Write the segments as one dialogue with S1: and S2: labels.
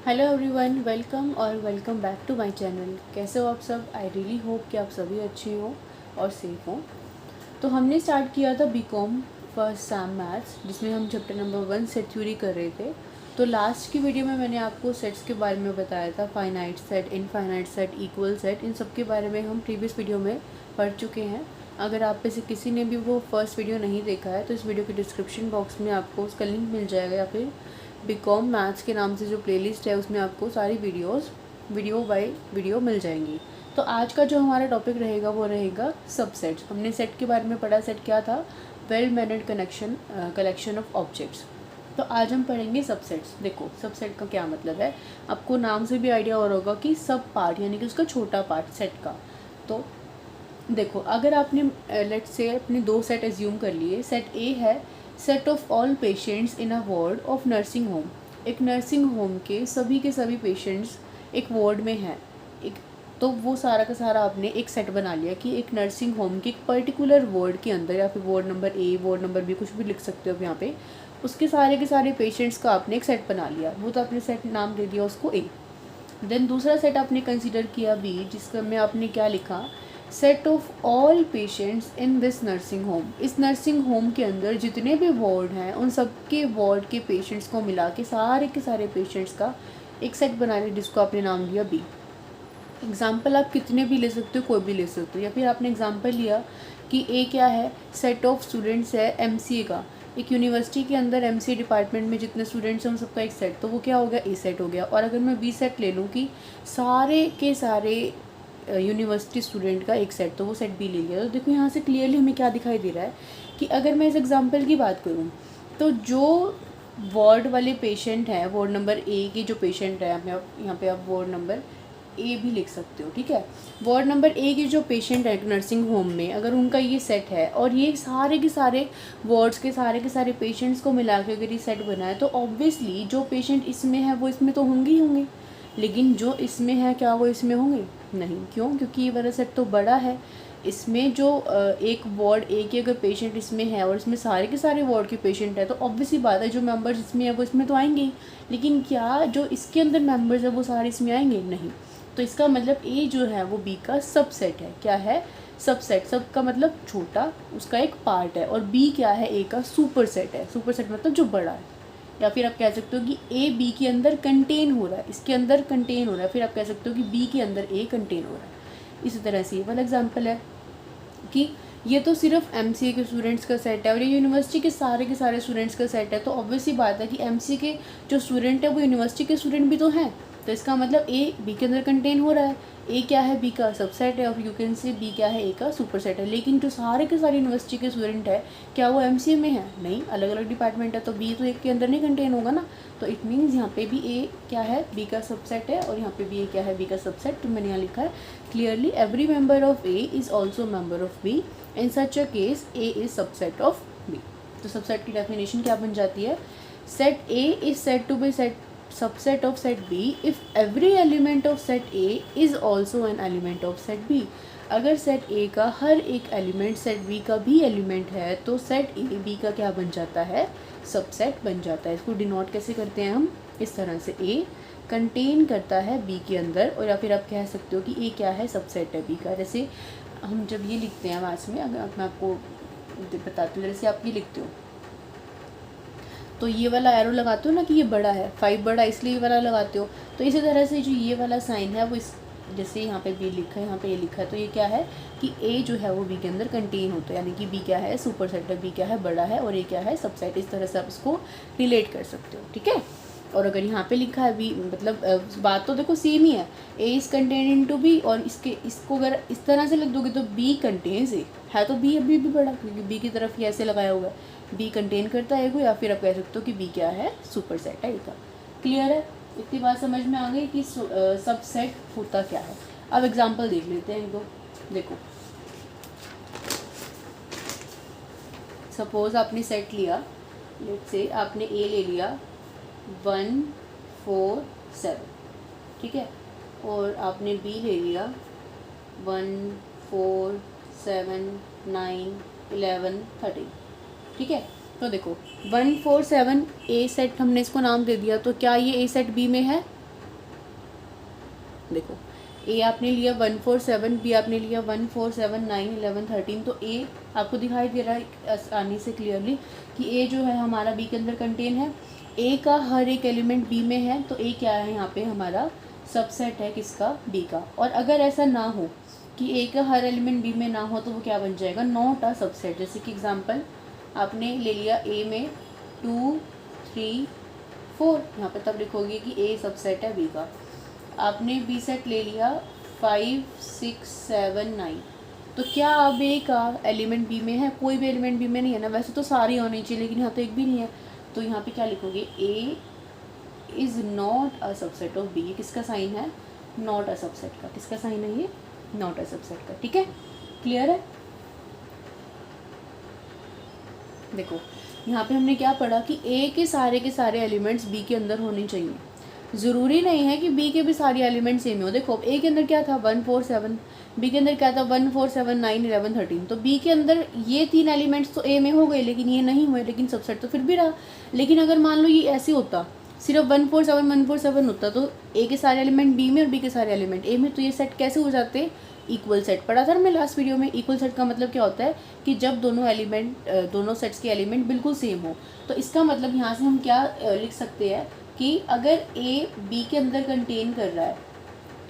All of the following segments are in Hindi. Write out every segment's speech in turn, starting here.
S1: Hello everyone, welcome back to my channel. कैसे हो आप सब? आई रियली होप कि आप सभी अच्छे हो और सेफ हो। तो हमने स्टार्ट किया था बीकॉम फर्स्ट सैम मैथ्स, जिसमें हम चैप्टर नंबर 1 सेट थ्योरी कर रहे थे। तो लास्ट की वीडियो में मैंने आपको सेट्स के बारे में बताया था, finite set, infinite set, equal set, इन सब के बारे में हम प्रीवियस वीडियो में पढ़ चुके हैं। अगर आप में से किसी ने भी वो फर्स्ट वीडियो नहीं देखा है तो इस वीडियो के डिस्क्रिप्शन बॉक्स में आपको उसका लिंक मिल जाएगा, या फिर बीकॉम मैथ्स के नाम से जो प्लेलिस्ट है उसमें आपको सारी वीडियो बाय वीडियो मिल जाएंगी। तो आज का जो हमारा टॉपिक रहेगा वो रहेगा सबसेट्स। हमने सेट के बारे में पढ़ा। सेट क्या था? Well managed collection of objects. तो आज हम पढ़ेंगे सबसेट्स। देखो, सबसेट का क्या मतलब है, आपको नाम से भी आइडिया हो रहा होगा कि सब पार्ट यानी कि उसका छोटा पार्ट सेट का। तो देखो, अगर आपने लेट्स से अपने दो सेट एज्यूम कर लिए। सेट ए है set of all patients in a ward of nursing home. एक नर्सिंग होम के सभी पेशेंट्स एक वार्ड में हैं। एक तो वो सारा का सारा आपने एक सेट बना लिया कि एक नर्सिंग होम के एक पर्टिकुलर वार्ड के अंदर, या फिर ward number A, ward number B, कुछ भी लिख सकते हो आप यहाँ पे, उसके सारे के सारे पेशेंट्स का आपने एक सेट बना लिया। वो तो आपने सेट नाम दे दिया उसको ए। देन दूसरा सेट आपने कंसिडर किया बी, जिसका में आपने क्या लिखा, set of all patients in this nursing home. इस नर्सिंग होम के अंदर जितने भी वार्ड हैं उन सब के वार्ड के पेशेंट्स को मिला के सारे पेशेंट्स का एक सेट बना लिया, जिसको आपने नाम दिया बी। एग्जाम्पल आप कितने भी ले सकते हो, कोई भी ले सकते हो। या फिर आपने एग्जाम्पल लिया कि ए क्या है, सेट ऑफ स्टूडेंट्स है एमसीए का। एक यूनिवर्सिटी के अंदर एमसीए डिपार्टमेंट में जितने स्टूडेंट्स हैं उन सबका एक सेट, तो वो क्या हो गया, ए सेट हो गया। और अगर मैं बी सेट ले लूँ कि सारे के सारे यूनिवर्सिटी स्टूडेंट का एक सेट, तो वो सेट बी ले लिया। तो देखो यहाँ से क्लियरली हमें क्या दिखाई दे रहा है कि अगर मैं इस एग्जांपल की बात करूँ तो जो वार्ड वाले पेशेंट हैं, वार्ड नंबर ए के जो पेशेंट है, यहाँ पे आप वार्ड नंबर ए भी लिख सकते हो, ठीक है। वार्ड नंबर ए के जो पेशेंट है नर्सिंग होम में, अगर उनका ये सेट है और ये सारे के सारे वार्ड्स के सारे पेशेंट्स को मिला के अगर ये सेट बना है, तो ऑब्वियसली जो पेशेंट इसमें है वो इसमें तो होंगे ही होंगे, लेकिन जो इसमें है क्या वो इसमें होंगे नहीं। क्यों? क्योंकि ये वाला सेट तो बड़ा है। इसमें जो एक वार्ड ए के अगर पेशेंट इसमें है और इसमें सारे के सारे वार्ड के पेशेंट है, तो ऑब्वियसली बात है जो मेंबर्स इसमें है वो इसमें तो आएंगे ही। लेकिन क्या जो इसके अंदर मेंबर्स है वो सारे इसमें आएंगे? नहीं। तो इसका मतलब ए जो है वो बी का सबसेट है। क्या है? सबसेट। सब का मतलब छोटा, उसका एक पार्ट है। और बी क्या है? ए का सुपर सेट है। सुपर सेट मतलब जो बड़ा है। या फिर आप कह सकते हो कि ए बी के अंदर कंटेन हो रहा है, इसके अंदर कंटेन हो रहा है। फिर आप कह सकते हो कि बी के अंदर ए कंटेन हो रहा है। इसी तरह से ये वाला एग्जाम्पल है कि ये तो सिर्फ एमसीए के स्टूडेंट्स का सेट है और ये यूनिवर्सिटी के सारे स्टूडेंट्स का सेट है। तो ऑब्वियसली बात है कि एमसीए के जो स्टूडेंट है वो यूनिवर्सिटी के स्टूडेंट भी तो हैं। तो इसका मतलब ए बी के अंदर कंटेन हो रहा है। ए क्या है? बी का सबसेट है। और यू कैन से बी क्या है? ए का सुपर सेट है। लेकिन जो सारे के सारे यूनिवर्सिटी के स्टूडेंट है, क्या वो एमसीए में है? नहीं, अलग अलग डिपार्टमेंट है, तो बी तो एक के अंदर नहीं कंटेन होगा ना। तो इट मीन्स यहाँ पे भी ए क्या है? बी का सबसेट है, और यहाँ पे भी ए क्या है? बी का सबसेट। तो मैंने यहाँ लिखा है clearly, every member of A is also member of B, in such a case A is subset of B. तो सबसेट की डेफिनेशन क्या बन जाती है? Set A is set to B set subset of set B if every element of set A is also an element of set B। अगर सेट A का हर एक एलिमेंट सेट B का भी एलिमेंट है, तो सेट A B का क्या बन जाता है? सबसेट बन जाता है। इसको डिनोट कैसे करते हैं हम? इस तरह से, A कंटेन करता है B के अंदर, और या फिर आप कह सकते हो कि A क्या है? सबसेट है B का। जैसे हम जब ये लिखते हैं मैथ्स में, अगर मैं आपको बताती हूँ, जैसे आप ये लिखते हो तो ये वाला एरो लगाते हो ना कि ये बड़ा है, 5 बड़ा, इसलिए ये वाला लगाते हो। तो इसी तरह से जो ये वाला साइन है वो इस, जैसे यहाँ पे बी लिखा है, यहाँ पे ए लिखा है, तो ये क्या है कि ए जो है वो बी के अंदर कंटेन होता है, यानी कि बी क्या है? सुपर सेट है। बी क्या है? बड़ा है, और ए क्या है? सबसेट। इस तरह से आप इसको रिलेट कर सकते हो, ठीक है। और अगर यहाँ पे लिखा है बी, मतलब बात तो देखो सेम ही है, A is contain in to B, और इसको अगर इस तरह से लिख दोगे तो बी कंटेन्स ए है, तो बी अभी भी बड़ा, क्योंकि बी की तरफ ही ऐसे लगाया हुआ है, बी कंटेन करता है को। या फिर आप कह सकते हो कि बी क्या है? सुपर सेट है का। क्लियर है? इतनी बात समझ में आ गई कि सबसेट होता क्या है। अब एग्जांपल देख लेते हैं एक दो। देखो, सपोज आपने सेट लिया, लेट्स से आपने ए ले लिया 1 4 7, ठीक है, और आपने बी ले लिया 1 4 7 9 11 13, ठीक है। तो देखो 1 4 7 ए सेट, हमने इसको नाम दे दिया, तो क्या ये ए सेट बी में है? देखो ए आपने लिया 1 4 7, बी आपने लिया 1 4 7 9 11 13, तो ए आपको दिखाई दे रहा है आसानी से क्लियरली कि ए जो है हमारा बी के अंदर कंटेन है। ए का हर एक एलिमेंट बी में है, तो ए क्या है यहाँ पे हमारा सबसेट है किसका, बी का। और अगर ऐसा ना हो कि ए का हर एलिमेंट बी में ना हो तो वो क्या बन जाएगा, नॉट अ सबसेट। जैसे कि एग्जांपल आपने ले लिया ए में 2 3 4, यहाँ पे तब लिखोगे कि ए सबसेट है बी का। आपने बी सेट ले लिया 5 6 7 9, तो क्या अब ए का एलिमेंट बी में है, कोई भी एलिमेंट बी में नहीं है ना, वैसे तो सारी होनी चाहिए लेकिन यहाँ तो एक भी नहीं है, तो यहाँ पे क्या लिखोगे, A is not a subset of B. ये किसका साइन है, नॉट अ सबसेट का। किसका साइन है ये, नॉट अ सबसेट का। ठीक है, क्लियर है। देखो यहाँ पे हमने क्या पढ़ा कि ए के सारे एलिमेंट्स बी के अंदर होने चाहिए। ज़रूरी नहीं है कि बी के भी सारे एलिमेंट्स सेम हो। देखो ए के अंदर क्या था 1 4 7, बी के अंदर क्या था 1 4 7 9 11 13, तो बी के अंदर ये 3 एलिमेंट्स तो ए में हो गए लेकिन ये नहीं हुए, लेकिन सबसेट तो फिर भी रहा। लेकिन अगर मान लो ये ऐसे होता, सिर्फ 1 4 7 1 4 7 होता, तो ए के सारे एलिमेंट बी में और बी के सारे एलिमेंट ए में, तो ये सेट कैसे हो जाते, इक्वल सेट। पढ़ा था ना मैं लास्ट वीडियो में। इक्वल सेट का मतलब क्या होता है कि जब दोनों सेट्स के एलिमेंट बिल्कुल सेम हो। तो इसका मतलब यहाँ से हम क्या लिख सकते हैं कि अगर ए बी के अंदर कंटेन कर रहा है,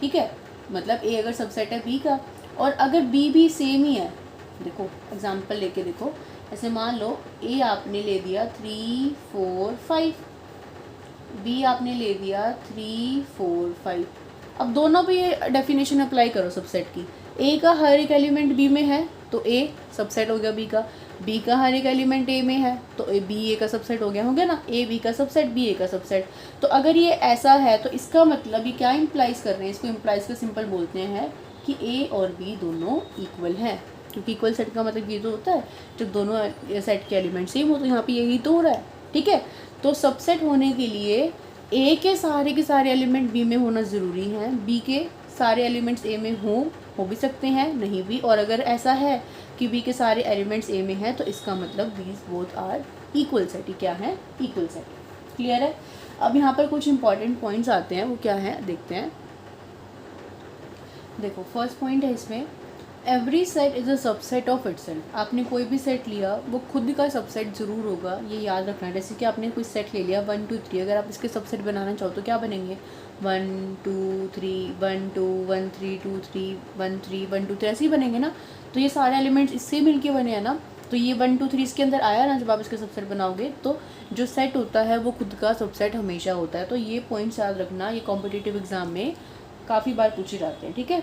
S1: ठीक है, मतलब ए अगर सबसेट है बी का, और अगर बी भी सेम ही है, देखो एग्जांपल लेके देखो, ऐसे मान लो ए आपने ले दिया 3 4 5, बी आपने ले दिया 3 4 5। अब दोनों पे ये डेफिनेशन अप्लाई करो सबसेट की। ए का हर एक एलिमेंट बी में है तो ए सबसेट हो गया बी का, बी का हर एक एलिमेंट ए में है तो बी ए का सबसेट हो गया ना, ए बी का सबसेट, बी ए का सबसेट। तो अगर ये ऐसा है तो इसका मतलब ये क्या इम्प्लाइज कर रहे हैं, इसको इम्प्लाइज का सिंपल बोलते हैं कि ए और बी दोनों इक्वल हैं। क्योंकि इक्वल सेट का मतलब ये तो होता है जब दोनों सेट के एलिमेंट सेम हो, तो यहाँ पे यही तो हो रहा है। ठीक है, तो सबसेट होने के लिए ए के सारे एलिमेंट बी में होना ज़रूरी है, बी के सारे एलिमेंट्स ए में हो भी सकते हैं, नहीं भी। और अगर ऐसा है कि बी के सारे एलिमेंट्स ए में हैं तो इसका मतलब these both are equal set. ही क्या है, इक्वल सेट। क्लियर है। अब यहाँ पर कुछ इंपॉर्टेंट पॉइंट्स आते हैं, वो क्या है देखते हैं। देखो फर्स्ट पॉइंट है इसमें, every set is a subset of itself. आपने कोई भी सेट लिया वो खुद का सबसेट ज़रूर होगा, ये याद रखना है। जैसे कि आपने कोई सेट ले लिया 1 2 3, अगर आप इसके सबसेट बनाना चाहो तो क्या बनेंगे, 1 2 3 1 2 1 3 2 3 1 3 1 2 3 ऐसे ही बनेंगे ना। तो ये सारे एलिमेंट्स इससे मिलके बने हैं ना, तो ये 1 2 3 इसके अंदर आया ना। जब आप इसके सबसेट बनाओगे तो जो सेट होता है वो खुद का सबसेट हमेशा होता है। तो ये पॉइंट्स याद रखना, ये कॉम्पिटिटिव एग्जाम में काफ़ी बार पूछे जाते हैं। ठीक है।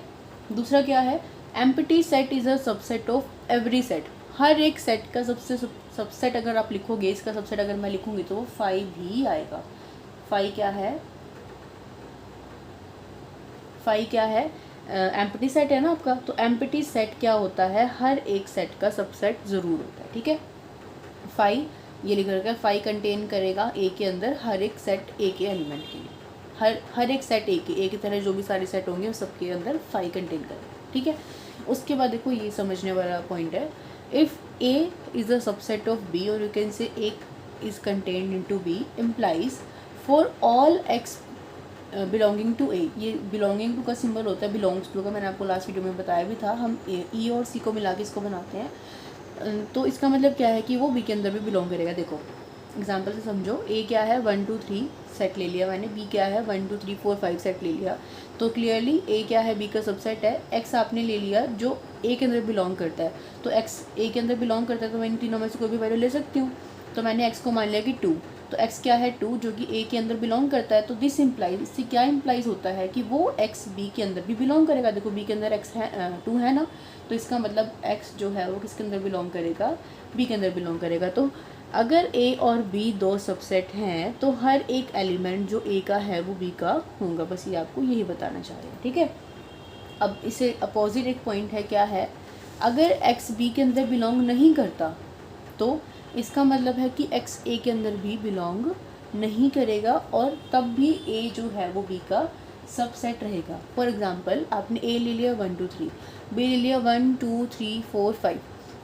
S1: दूसरा क्या है, empty set is a subset of every set. हर एक सेट का सबसेट अगर आप लिखोगे, इसका सबसेट अगर मैं लिखूंगी तो वो 5 ही आएगा। 5 क्या है, 5 क्या है, एम्प्टी सेट है ना आपका। तो एम्प्टी सेट क्या होता है, हर एक सेट का सबसेट ज़रूर होता है। ठीक है, 5 ये लिख रखा है, 5 कंटेन करेगा ए के अंदर हर एक सेट ए के एलिमेंट के लिए। हर एक सेट ए की तरह जो भी सारे सेट होंगे उस सबके अंदर 5 कंटेन करेगा। ठीक है। उसके बाद देखो ये समझने वाला पॉइंट है, if A is a subset of B और you can say A is contained into B implies for all X belonging to A. ये बिलोंगिंग टू का सिंबल होता है, बिलोंग्स टू का मैंने आपको लास्ट वीडियो में बताया भी था। हम ई और सी को मिला के इसको बनाते हैं। तो इसका मतलब क्या है कि वो बी के अंदर भी बिलोंग करेगा। देखो एग्जाम्पल से समझो, ए क्या है 1 2 3 सेट ले लिया मैंने, बी क्या है 1 2 3 4 5 सेट ले लिया। तो क्लियरली ए क्या है, बी का सबसेट है। एक्स आपने ले लिया जो ए के अंदर बिलोंग करता है, तो एक्स ए के अंदर बिलोंग करता है तो मैं इन तीनों में से कोई भी वैल्यू ले सकती हूँ। तो मैंने एक्स को मान लिया कि 2, तो एक्स क्या है 2 जो कि ए के अंदर बिलोंग करता है। तो दिस इम्प्लाइज, इससे क्या इम्प्लाइज होता है कि वो एक्स बी के अंदर भी बिलोंग करेगा। देखो बी के अंदर एक्स है 2 है ना, तो इसका मतलब एक्स जो है वो किसके अंदर बिलोंग करेगा, बी के अंदर बिलोंग करेगा। तो अगर ए और बी दो सबसेट हैं तो हर एक एलिमेंट जो ए का है वो बी का होगा। बस ये आपको यही बताना चाह रहे हैं। ठीक है। अब इसे अपोजिट एक पॉइंट है, क्या है, अगर एक्स बी के अंदर बिलोंग नहीं करता तो इसका मतलब है कि एक्स ए के अंदर भी बिलोंग नहीं करेगा और तब भी ए जो है वो बी का सबसेट रहेगा। फॉर एग्जांपल आपने ए ले लिया 1 2 3, बी ले लिया 1 2 3 4 5।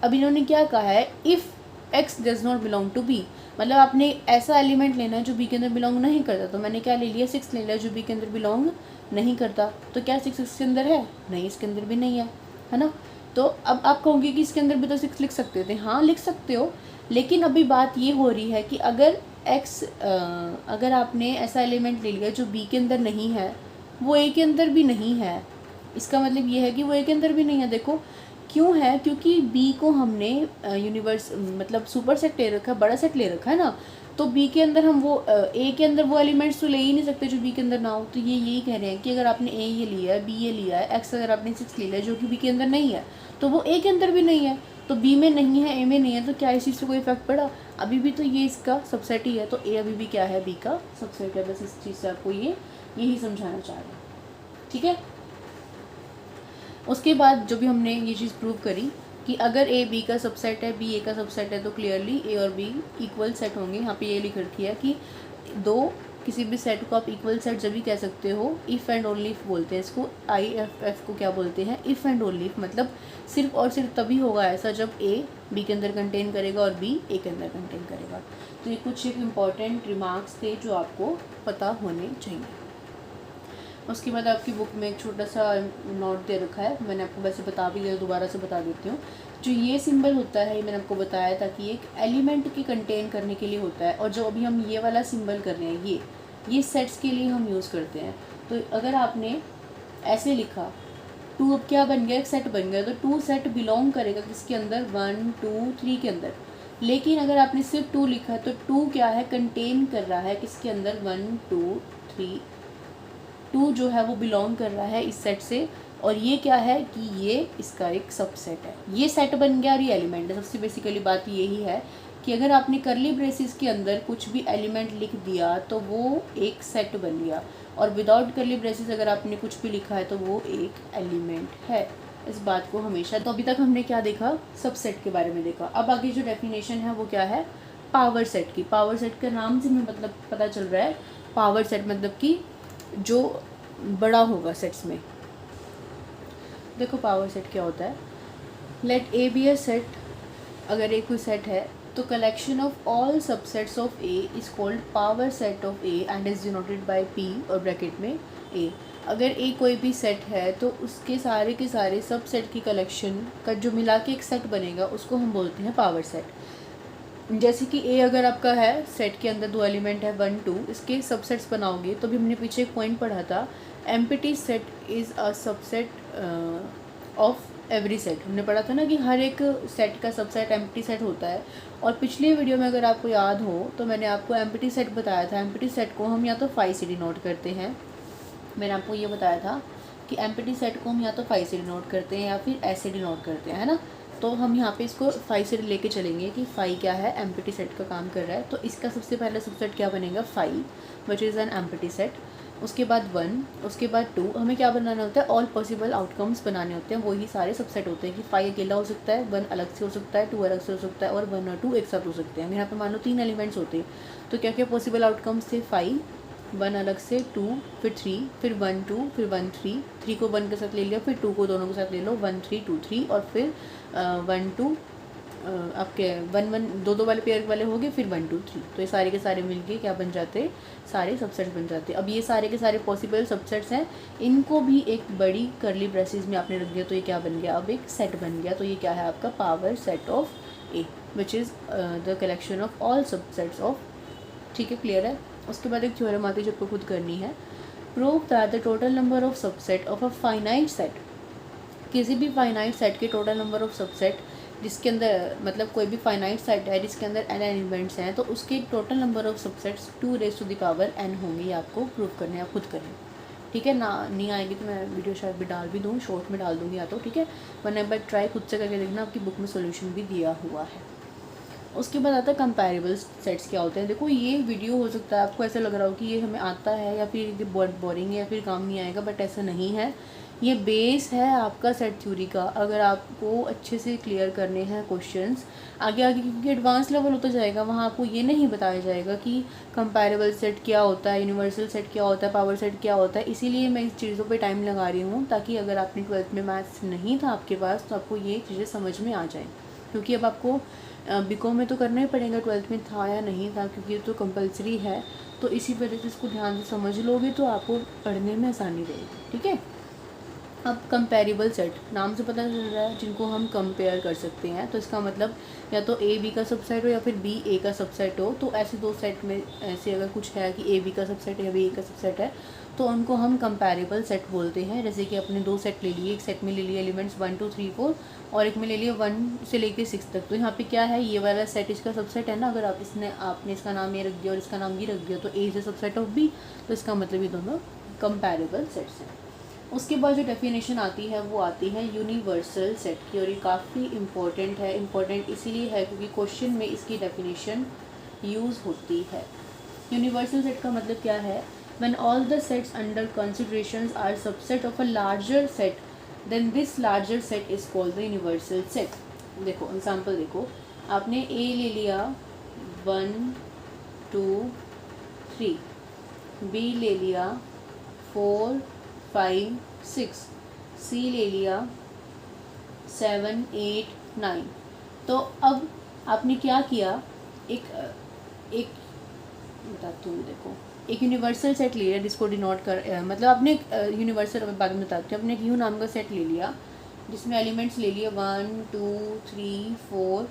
S1: अब इन्होंने क्या कहा है, if x does not belong to B, मतलब आपने ऐसा एलिमेंट लेना है जो बी के अंदर बिलोंग नहीं करता। तो मैंने क्या ले लिया, 6 ले लिया जो बी के अंदर बिलोंग नहीं करता। तो क्या 6 इसके अंदर है? नहीं, इसके अंदर भी नहीं है ना। तो अब आप कहोगे कि इसके अंदर भी तो 6 लिख सकते थे। हाँ लिख सकते हो, लेकिन अभी बात ये हो रही है कि अगर अगर आपने ऐसा एलिमेंट ले लिया जो बी के अंदर नहीं है, वो ए के अंदर भी नहीं है, इसका मतलब ये है कि वो ए के अंदर भी नहीं है। देखो क्यों है, क्योंकि बी को हमने यूनिवर्स मतलब सुपर सेट ले रखा है, बड़ा सेट ले रखा है ना। तो बी के अंदर हम वो ए के अंदर वो एलिमेंट्स तो ले ही नहीं सकते जो बी के अंदर ना हो। तो ये यही कह रहे हैं कि अगर आपने ए ये लिया है, बी ये लिया है, एक्स अगर आपने 6 ले लिया जो कि बी के अंदर नहीं है, तो वो ए के अंदर भी नहीं है। तो बी में नहीं है, ए में नहीं है, तो क्या इस चीज़ से कोई इफेक्ट पड़ा? अभी भी तो ये इसका सबसेट ही है। तो ए अभी भी क्या है, बी का सबसेट है। बस इस चीज़ से आपको यही समझाना चाह रहे हैं, ठीक है। उसके बाद जो भी हमने ये चीज़ प्रूव करी कि अगर ए बी का सबसेट है, बी ए का सबसेट है, तो क्लियरली ए और बी इक्वल सेट होंगे। यहाँ पे ये लिख रखी है कि दो किसी भी सेट को आप इक्वल सेट जब भी कह सकते हो, इफ़ एंड ओनली इफ़ बोलते हैं इसको। IFF को क्या बोलते हैं, इफ़ एंड ओनली इफ़, मतलब सिर्फ और सिर्फ तभी होगा ऐसा जब ए बी के अंदर कंटेन करेगा और बी ए के अंदर कंटेन करेगा। तो ये कुछ एक इम्पॉर्टेंट रिमार्क्स थे जो आपको पता होने चाहिए। उसके बाद आपकी बुक में एक छोटा सा नोट दे रखा है, मैंने आपको वैसे बता भी दिया, दोबारा से बता देती हूँ। जो ये सिंबल होता है, ये मैंने आपको बताया था कि एक एलिमेंट के कंटेन करने के लिए होता है। और जो अभी हम ये वाला सिंबल कर रहे हैं, ये सेट्स के लिए हम यूज़ करते हैं। तो अगर आपने ऐसे लिखा 2, अब क्या बन गया, एक सेट बन गया। तो 2 सेट बिलोंग करेगा किसके अंदर, 1 2 3 के अंदर। लेकिन अगर आपने सिर्फ 2 लिखा है तो 2 क्या है, कंटेन कर रहा है किसके अंदर, 1 2 3। 2 जो है वो बिलोंग कर रहा है इस सेट से, और ये क्या है कि ये इसका एक सबसेट है। ये सेट बन गया और ये एलिमेंट है। सबसे बेसिकली बात यही है कि अगर आपने करली ब्रेसिस के अंदर कुछ भी एलिमेंट लिख दिया तो वो एक सेट बन गया, और विदाउट करली ब्रेसिस अगर आपने कुछ भी लिखा है तो वो एक एलिमेंट है। इस बात को हमेशा, तो अभी तक हमने क्या देखा, सबसेट के बारे में देखा। अब आगे जो डेफिनेशन है वो क्या है, पावर सेट की। पावर सेट का नाम से हमें मतलब पता चल रहा है, पावर सेट मतलब कि जो बड़ा होगा सेट्स में। देखो पावर सेट क्या होता है, let A be a set. अगर ए कोई सेट है तो collection of all subsets of A is called power set of A and is denoted by P और ब्रैकेट में ए। अगर ए कोई भी सेट है तो उसके सारे के सारे सबसेट की कलेक्शन का जो मिला के एक सेट बनेगा उसको हम बोलते हैं पावर सेट। जैसे कि ए अगर आपका है, सेट के अंदर 2 एलिमेंट है 1 2, इसके सबसेट्स बनाओगे तो भी हमने पीछे एक पॉइंट पढ़ा था, empty set is a subset of every set. हमने पढ़ा था ना कि हर एक सेट का सबसेट एम्प्टी सेट होता है। और पिछली वीडियो में अगर आपको याद हो तो मैंने आपको एम्प्टी सेट बताया था। एम्प्टी सेट को हम या तो 5 से डिनोट करते हैं, मैंने आपको ये बताया था कि एम्प्टी सेट को हम या तो 5 से डिनोट करते हैं या फिर ऐसे डिनोट करते हैं, है ना। तो हम यहाँ पे इसको 5 से लेके चलेंगे कि 5 क्या है, एम्प्टी सेट का काम कर रहा है। तो इसका सबसे पहले सबसेट क्या बनेगा, 5 which is an empty set. उसके बाद 1, उसके बाद 2। हमें क्या बनाना होता है, ऑल पॉसिबल आउटकम्स बनाने होते हैं। वही सारे सबसेट होते हैं कि 5 अकेला हो सकता है, 1 अलग से हो सकता है, 2 अलग से हो सकता है, और 1 और 2 एक साथ हो सकते हैं। यहाँ पे मान लो 3 एलिमेंट्स होते हैं, तो क्या क्या पॉसिबल आउटकम्स थे, 5, 1 अलग से, 2, फिर 3, फिर 1 2, फिर 1 3, 3 को 1 के साथ ले लिया, फिर 2 को दोनों के साथ ले लो, 1 3 2 3, और फिर 1 2 आपके 1 1 2 2 वाले पेयर वाले हो गए, फिर 1 2 3। तो ये सारे के सारे मिलके क्या बन जाते, सारे सबसेट्स बन जाते। अब ये सारे के सारे पॉसिबल सबसेट्स हैं, इनको भी एक बड़ी करली ब्रेसेस में आपने रख दिया तो ये क्या बन गया, अब एक सेट बन गया। तो ये क्या है आपका power set of A which is the collection of all subsets of. ठीक है, क्लियर है। उसके बाद एक थ्योरम आती है जो आपको खुद करनी है, prove that the total number of subset of a finite set. किसी भी फाइनाइट सेट के टोटल नंबर ऑफ सबसेट जिसके अंदर, मतलब कोई भी फाइनाइट सेट है जिसके अंदर n एलिमेंट्स हैं, तो उसके total number of subsets 2 raise to the power n होंगे। ये आपको प्रूव करने, आप खुद करें, ठीक है ना। नहीं आएगी तो मैं वीडियो शायद भी डाल भी दूँ, शॉर्ट में डाल दूँगी या तो, ठीक है। वरना एक बार ट्राई खुद से करके देखना, आपकी बुक में सोल्यूशन भी दिया हुआ है। उसके बाद आता है कंपैरेबल सेट्स क्या होते हैं। देखो ये वीडियो हो सकता है आपको ऐसा लग रहा हो कि ये हमें आता है या फिर ये बहुत बोरिंग है या फिर काम नहीं आएगा, बट ऐसा नहीं है। ये बेस है आपका सेट थ्योरी का। अगर आपको अच्छे से क्लियर करने हैं क्वेश्चंस, आगे आगे क्योंकि एडवांस लेवल होता जाएगा, वहाँ आपको ये नहीं बताया जाएगा कि कंपैरेबल सेट क्या होता है, यूनिवर्सल सेट क्या होता है, पावर सेट क्या होता है। इसीलिए मैं इस चीज़ों पे टाइम लगा रही हूँ, ताकि अगर आपने 12th में मैथ्स नहीं था आपके पास तो आपको ये चीज़ें समझ में आ जाए। क्योंकि अब आपको बीकॉम में तो करना ही पड़ेगा, 12th में था या नहीं था, क्योंकि ये तो कंपलसरी है। तो इसी वजह से इसको ध्यान से समझ लोगे तो आपको पढ़ने में आसानी रहेगी, ठीक है। अब कंपेरेबल सेट, नाम से पता चल रहा है जिनको हम कंपेयर कर सकते हैं, तो इसका मतलब या तो ए बी का सबसेट हो या फिर बी ए का सबसेट हो। तो ऐसे दो सेट में ऐसे अगर कुछ है कि ए बी का सबसेट है या बी ए का सबसेट है, तो उनको हम कंपेरेबल सेट बोलते हैं। जैसे कि अपने दो सेट ले लिए, एक सेट में ले लिए एलिमेंट्स 1 2 3 4 और एक में ले लिए 1 से लेकर 6 तक। तो यहाँ पे क्या है, ये वाला सेट इसका सबसेट है ना। अगर आपने इसका नाम ये रख दिया और इसका नाम ये रख दिया, तो ए से सबसेट ऑफ बी, तो इसका मतलब ये दोनों कंपेरेबल सेट्स हैं। उसके बाद जो डेफिनेशन आती है वो आती है यूनिवर्सल सेट की, और ये काफ़ी इम्पोर्टेंट है। इम्पोर्टेंट इसीलिए है क्योंकि क्वेश्चन में इसकी डेफिनेशन यूज़ होती है। यूनिवर्सल सेट का मतलब क्या है, when all the sets under considerations are subset of a larger set, then this larger set is called the universal set. देखो एग्जांपल देखो, आपने ए ले लिया 1 2 3, बी ले लिया 4 5 6, सी ले लिया 7 8 9। तो अब आपने क्या किया, एक बताती हूँ, देखो एक यूनिवर्सल सेट ले लिया जिसको डिनोट कर मतलब आपने यूनिवर्सल बाद में बताती हूँ। आपने एक यू नाम का सेट ले लिया जिसमें एलिमेंट्स ले लिए 1 2 3 4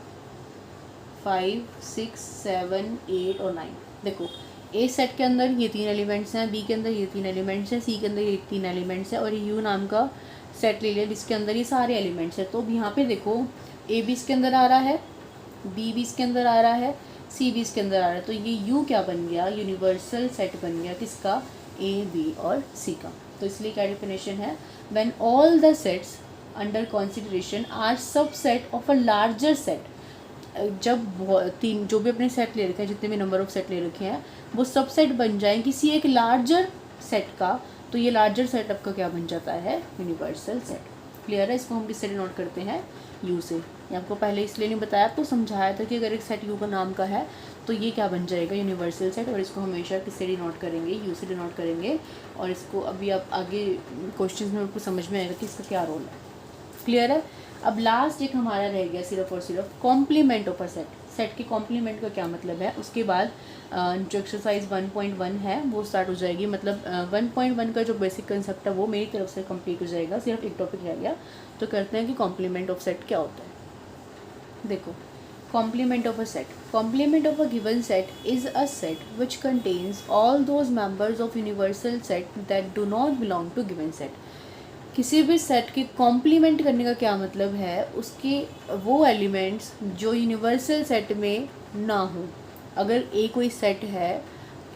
S1: 5 6 7 8 और 9। देखो ए सेट के अंदर ये 3 एलिमेंट्स हैं, बी के अंदर ये 3 एलिमेंट्स हैं, सी के अंदर ये 3 एलिमेंट्स हैं, और ये यू नाम का सेट ले लिया जिसके अंदर ये सारे एलिमेंट्स हैं। तो अब यहाँ पे देखो ए बी इसके अंदर आ रहा है, बी भी इसके अंदर आ रहा है, सी भी इसके अंदर आ रहा है। तो ये यू क्या बन गया, यूनिवर्सल सेट बन गया किसका, ए बी और सी का। तो इसलिए क्या डेफिनेशन है, when all the sets under consideration are subset of a larger set. जब तीन जो भी अपने सेट ले रखे हैं, जितने भी नंबर ऑफ सेट ले रखे हैं, वो सबसेट बन जाएं किसी एक लार्जर सेट का, तो ये लार्जर सेट आपका क्या बन जाता है, यूनिवर्सल सेट। क्लियर है। इसको हम किससे डिनोट करते हैं, यू से। ये आपको पहले इसलिए नहीं बताया, आपको समझाया था कि अगर एक सेट यू का नाम का है तो ये क्या बन जाएगा, यूनिवर्सल सेट। और इसको हमेशा किससे डिनोट करेंगे, यू से डिनोट करेंगे। और इसको अभी आप आगे क्वेश्चन में आपको समझ में आएगा कि इसका क्या रोल है। क्लियर है। अब लास्ट एक हमारा रह गया सिर्फ और सिर्फ complement of a set. Set के कॉम्प्लीमेंट का क्या मतलब है, उसके बाद जो एक्सरसाइज 1.1 है वो स्टार्ट हो जाएगी। मतलब 1.1 का जो बेसिक कंसेप्ट है वो मेरी तरफ से कंप्लीट हो जाएगा, सिर्फ एक टॉपिक रह गया। तो करते हैं कि कॉम्प्लीमेंट ऑफ सेट क्या होता है। देखो complement of a set, complement of a given set is a set which contains all those members of universal set that do not belong to given set. किसी भी सेट के कॉम्प्लीमेंट करने का क्या मतलब है, उसके वो एलिमेंट्स जो यूनिवर्सल सेट में ना हो। अगर ए कोई सेट है,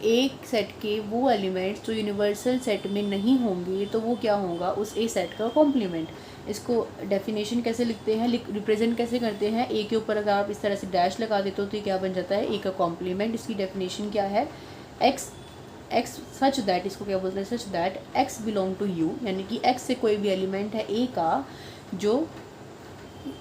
S1: एक सेट के वो एलिमेंट्स जो यूनिवर्सल सेट में नहीं होंगे, तो वो क्या होगा, उस ए सेट का कॉम्प्लीमेंट। इसको डेफिनेशन कैसे लिखते हैं, रिप्रेजेंट कैसे करते हैं, ए के ऊपर अगर आप इस तरह से डैश लगा देते हो तो ये क्या बन जाता है, ए का कॉम्प्लीमेंट। इसकी डेफिनेशन क्या है, एक्स सच दैट, इसको क्या बोलते हैं, such that x belong to U, यानी कि एक्स से कोई भी एलिमेंट है ए का, जो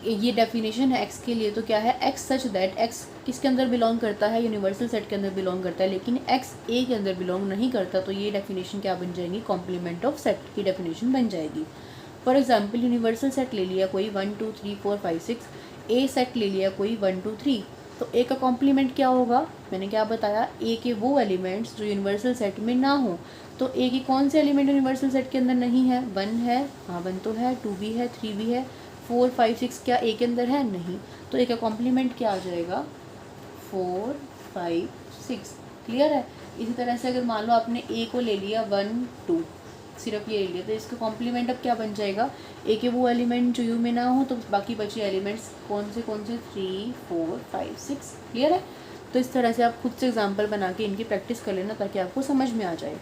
S1: ये डेफिनेशन है एक्स के लिए, तो क्या है, एक्स सच दैट एक्स किसके अंदर बिलोंग करता है, यूनिवर्सल सेट के अंदर बिलोंग करता है, लेकिन एक्स ए के अंदर बिलोंग नहीं करता। तो ये डेफिनेशन क्या बन जाएगी, कॉम्प्लीमेंट ऑफ सेट की डेफिनेशन बन जाएगी। फॉर एग्जाम्पल यूनिवर्सल सेट ले लिया कोई 1 2 3 4 5 6, ए सेट ले लिया कोई 1 2 3, तो ए का कॉम्प्लीमेंट क्या होगा, मैंने क्या बताया, ए के वो एलिमेंट्स जो यूनिवर्सल सेट में ना हो। तो ए की कौन से एलिमेंट यूनिवर्सल सेट के अंदर नहीं है, 1 है, हाँ 1 तो है, 2 भी है, 3 भी है, 4 5 6 क्या ए के अंदर है, नहीं। तो ए का कॉम्प्लीमेंट क्या आ जाएगा, 4 5 6। क्लियर है। इसी तरह से अगर मान लो आपने ए को ले लिया 1 2, सिर्फ ये ले लिया, तो इसका कॉम्प्लीमेंट अब क्या बन जाएगा, ए के वो एलिमेंट जो यू में ना हो, तो बाकी बचे एलिमेंट्स कौन से 3 4 5 6। क्लियर है। तो इस तरह से आप खुद से एग्जांपल बना के इनकी प्रैक्टिस कर लेना ताकि आपको समझ में आ जाए।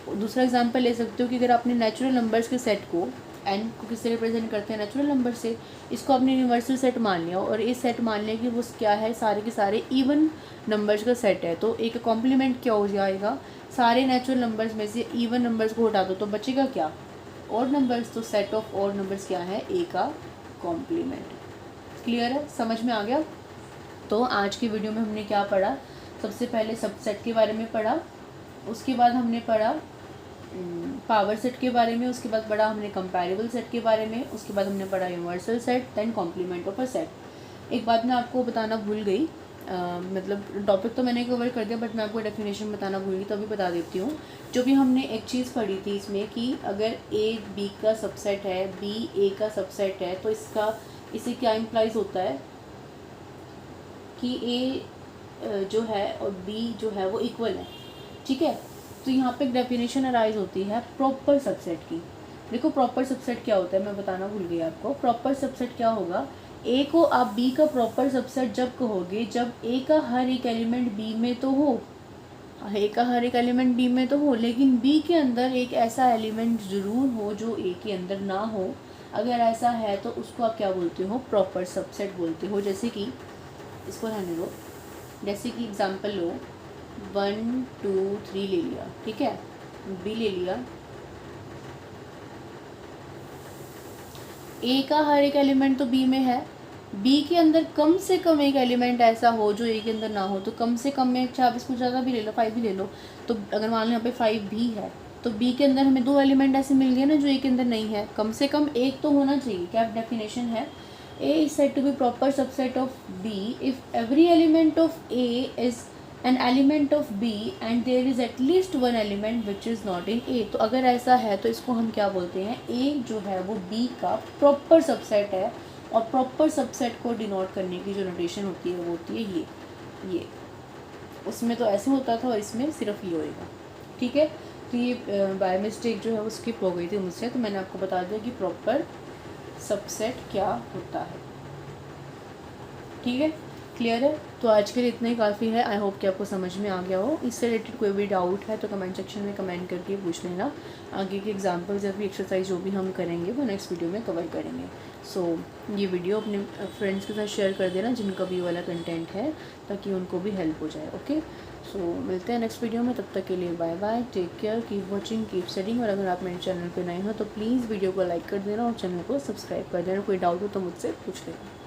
S1: दूसरा एग्जांपल ले सकते हो कि अगर आपने नेचुरल नंबर्स के सेट को, एन को किससे रिप्रेजेंट करते हैं, नेचुरल नंबर से, इसको आपने यूनिवर्सल सेट मान लिया और ये सेट मान लिया कि वो क्या है, सारे के सारे इवन नंबर्स का सेट है। तो एक कॉम्प्लीमेंट क्या हो जाएगा, सारे नेचुरल नंबर्स में से इवन नंबर्स को हटा दो तो बचेगा क्या, ऑड नंबर्स। तो सेट ऑफ ऑड नंबर्स क्या है, ए का कॉम्प्लीमेंट। क्लियर है, समझ में आ गया। तो आज की वीडियो में हमने क्या पढ़ा, सबसे पहले सबसेट के बारे में पढ़ा, उसके बाद हमने पढ़ा पावर सेट के बारे में, उसके बाद पढ़ा हमने कंपैरेबल सेट के बारे में, उसके बाद हमने पढ़ा universal set, then complement of a set. एक बात मैं आपको बताना भूल गई, मतलब टॉपिक तो मैंने कवर कर दिया, बट मैं आपको डेफिनेशन बताना भूल गई, तो अभी बता देती हूँ। जो भी हमने एक चीज़ पढ़ी थी इसमें कि अगर ए बी का सबसेट है, बी ए का सबसेट है, तो इसे क्या इम्प्लाइज होता है कि ए जो है और बी जो है वो इक्वल है, ठीक है। तो यहाँ पे एक डेफिनेशन अराइज होती है प्रॉपर सबसेट की। देखो प्रॉपर सबसेट क्या होता है, मैं बताना भूल गई आपको। प्रॉपर सबसेट क्या होगा, ए को आप बी का प्रॉपर सबसेट जब कहोगे जब ए का हर एक एलिमेंट बी में तो हो, ए का हर एक एलिमेंट बी में तो हो, लेकिन बी के अंदर एक ऐसा एलिमेंट ज़रूर हो जो ए के अंदर ना हो। अगर ऐसा है तो उसको आप क्या बोलते हो, प्रॉपर सबसेट बोलते हो। जैसे कि इसको रहने दो, जैसे कि एग्जांपल लो 1 2 3 ले लिया, ठीक है, बी ले लिया, ए का हर एक एलिमेंट तो बी में है, बी के अंदर कम से कम एक एलिमेंट ऐसा हो जो ए के अंदर ना हो, तो कम से कम में 26 कुछ ज़्यादा भी ले लो, 5 भी ले लो। तो अगर मान लो यहाँ पे 5 भी है, तो बी के अंदर हमें 2 एलिमेंट ऐसे मिल गए ना जो ए के अंदर नहीं है, कम से कम एक तो होना चाहिए। क्या डेफिनेशन है, A is said to be proper subset of B if every element of A is an element of B and there is at least one element which is not in A. तो अगर ऐसा है तो इसको हम क्या बोलते हैं, ए जो है वो बी का प्रॉपर सबसेट है। और प्रॉपर सबसेट को डिनोट करने की जो नोटेशन होती है वो होती है ये उसमें तो ऐसे होता था और इसमें सिर्फ ये होएगा, ठीक है। तो ये बाय मिस्टेक जो है वो स्किप हो गई थी मुझसे, तो मैंने आपको बता दिया कि प्रॉपर सबसेट क्या होता है, ठीक है, क्लियर है। तो आज के लिए इतना ही काफ़ी है। आई होप कि आपको समझ में आ गया हो। इससे रिलेटेड कोई भी डाउट है तो कमेंट सेक्शन में कमेंट करके पूछ लेना। आगे के एग्जांपल्स या फिर एक्सरसाइज जो भी हम करेंगे वो नेक्स्ट वीडियो में कवर करेंगे। सो ये वीडियो अपने फ्रेंड्स के साथ शेयर कर देना जिनका भी वाला कंटेंट है, ताकि उनको भी हेल्प हो जाए। ओके, सो मिलते हैं नेक्स्ट वीडियो में, तब तक के लिए bye bye, take care, keep watching, keep studying. और अगर आप मेरे चैनल पर नए हो तो प्लीज़ वीडियो को लाइक कर देना और चैनल को सब्सक्राइब कर देना। कोई डाउट हो तो मुझसे पूछ लेना।